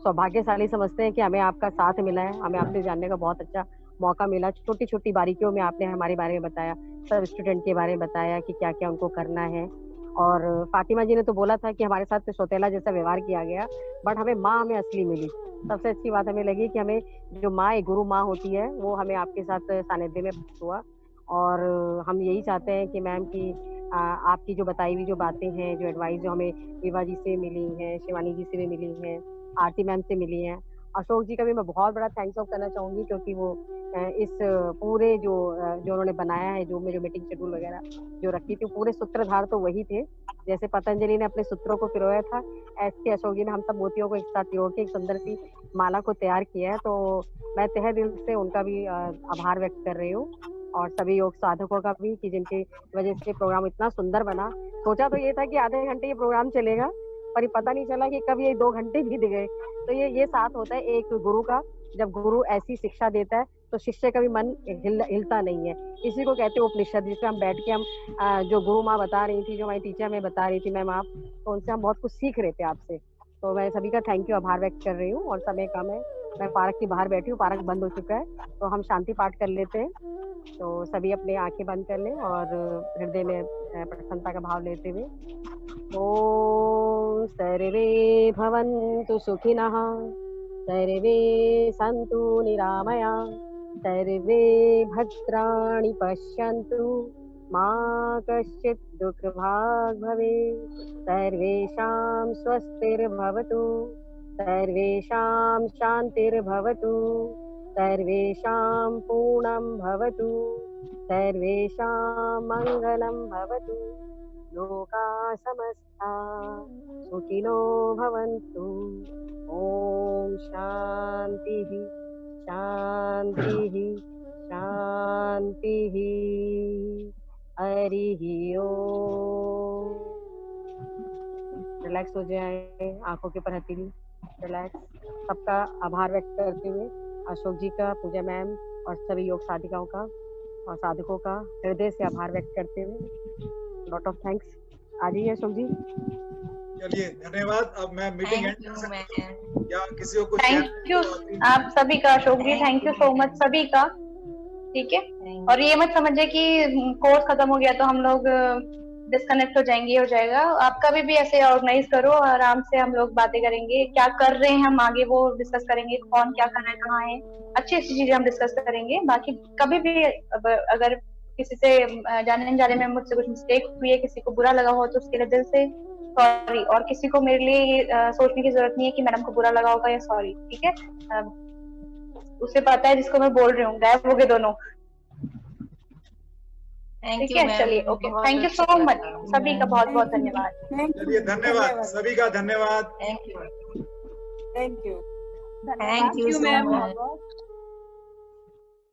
सौभाग्यशाली समझते हैं कि हमें आपका साथ मिला है, हमें आपसे जानने का बहुत अच्छा मौका मिला। छोटी छोटी बारीकियों में आपने हमारे बारे में बताया, सब स्टूडेंट के बारे में बताया कि क्या क्या उनको करना है। और फातिमा जी ने तो बोला था कि हमारे साथ सौतेला जैसा व्यवहार किया गया, बट हमें माँ हमें असली मिली। सबसे अच्छी बात हमें लगी कि हमें जो माँ एक गुरु माँ होती है, वो हमें आपके साथ सानिध्य में हुआ। और हम यही चाहते हैं कि मैम की आपकी जो बताई हुई जो बातें हैं, जो एडवाइस जो हमें विवा जी से मिली हैं, शिवानी जी से भी मिली हैं, आरती मैम से मिली हैं, अशोक जी का भी मैं बहुत बड़ा थैंक्स ऑफ करना चाहूंगी, क्योंकि वो इस पूरे जो उन्होंने बनाया है, जो मीटिंग शेड्यूल वगैरह जो रखी थी, पूरे सूत्रधार तो वही थे। जैसे पतंजलि ने अपने सूत्रों को पिरोया था, ऐसे अशोक जी ने हम सब मोतियों को एक साथ पिरो के एक सुंदर सी माला को तैयार किया है। तो मैं तहे दिल से उनका भी आभार व्यक्त कर रही हूँ, और सभी योग साधकों का भी, कि जिनकी वजह से प्रोग्राम इतना सुंदर बना। सोचा तो ये था कि आधे घंटे ये प्रोग्राम चलेगा, पर पता नहीं चला कि कब ये 2 घंटे बीत गए। तो ये साथ होता है एक गुरु का, जब गुरु ऐसी शिक्षा देता है तो शिष्य का भी मन हिलता नहीं है। इसी को कहते हैं उपनिषद, जिसमें हम बैठ के हम जो गुरु माँ बता रही थी, जो हमारी टीचर हमें बता रही थी मैम आप, तो उनसे हम बहुत कुछ सीख रहे थे आपसे। तो मैं सभी का थैंक यू आभार व्यक्त कर रही हूँ। और समय कम है, मैं पार्क के बाहर बैठी हूँ, पार्क बंद हो चुका है, तो हम शांति पाठ कर लेते हैं। तो सभी अपने आंखें बंद कर लें और हृदय में प्रसन्नता का भाव लेते हुए, ओम सर्वे भवन्तु सुखिनः, सर्वे सन्तु निरामया, सर्वे भद्राणि पश्यन्तु, मा कश्चित् दुःखभाग् भवेत्, सर्वेषां स्वस्तिर्भवतु, सर्वेषां शान्तिर्भवतु, सर्वेषां पूर्णं भवतु, सर्वेषां मङ्गलं भवतु, लोकाः समस्ताः सुखिनो भवन्तु। ॐ शान्तिः शान्तिः शान्तिः। हरिः ओम। रिलैक्स हो जाए, आंखों के ऊपर हथेली, रिलैक्स। सबका आभार व्यक्त करते हुए अशोक जी का, पूजा मैम और सभी योग साधिकाओं का और साधकों का हृदय से आभार व्यक्त करते हुए लॉट ऑफ थैंक्स। आ जाइए अशोक जी। चलिए, धन्यवाद। अब मैं मीटिंग एंड कर सकता हूं या किसी को कुछ? थैंक यू आप सभी का, अशोक जी थैंक यू सो मच सभी का। ठीक है, और ये मत समझिए कि कोर्स खत्म हो गया तो हम लोग डिस्कनेक्ट हो जाएंगे, हो जाएगा। आप कभी भी ऐसे ऑर्गेनाइज करो, आराम से हम लोग बातें करेंगे, क्या कर रहे हैं हम आगे वो डिस्कस करेंगे, कौन क्या कर रहा है, कहाँ है, अच्छी अच्छी चीजें हम डिस्कस करेंगे। बाकी कभी भी अगर किसी से जाने जाने में मुझसे कुछ मिस्टेक हुई है, किसी को बुरा लगा हो, तो उसके लिए दिल से सॉरी। और किसी को मेरे लिए सोचने की जरूरत नहीं है कि मैडम को बुरा लगा होगा या सॉरी, ठीक है। उसे पता है जिसको मैं बोल रही हूँ, गायब हो गए दोनों, ठीक है। चलिए, okay, thank you so much, सभी का बहुत बहुत धन्यवाद। चलिए, धन्यवाद, सभी का धन्यवाद। Thank you thank you ma'am.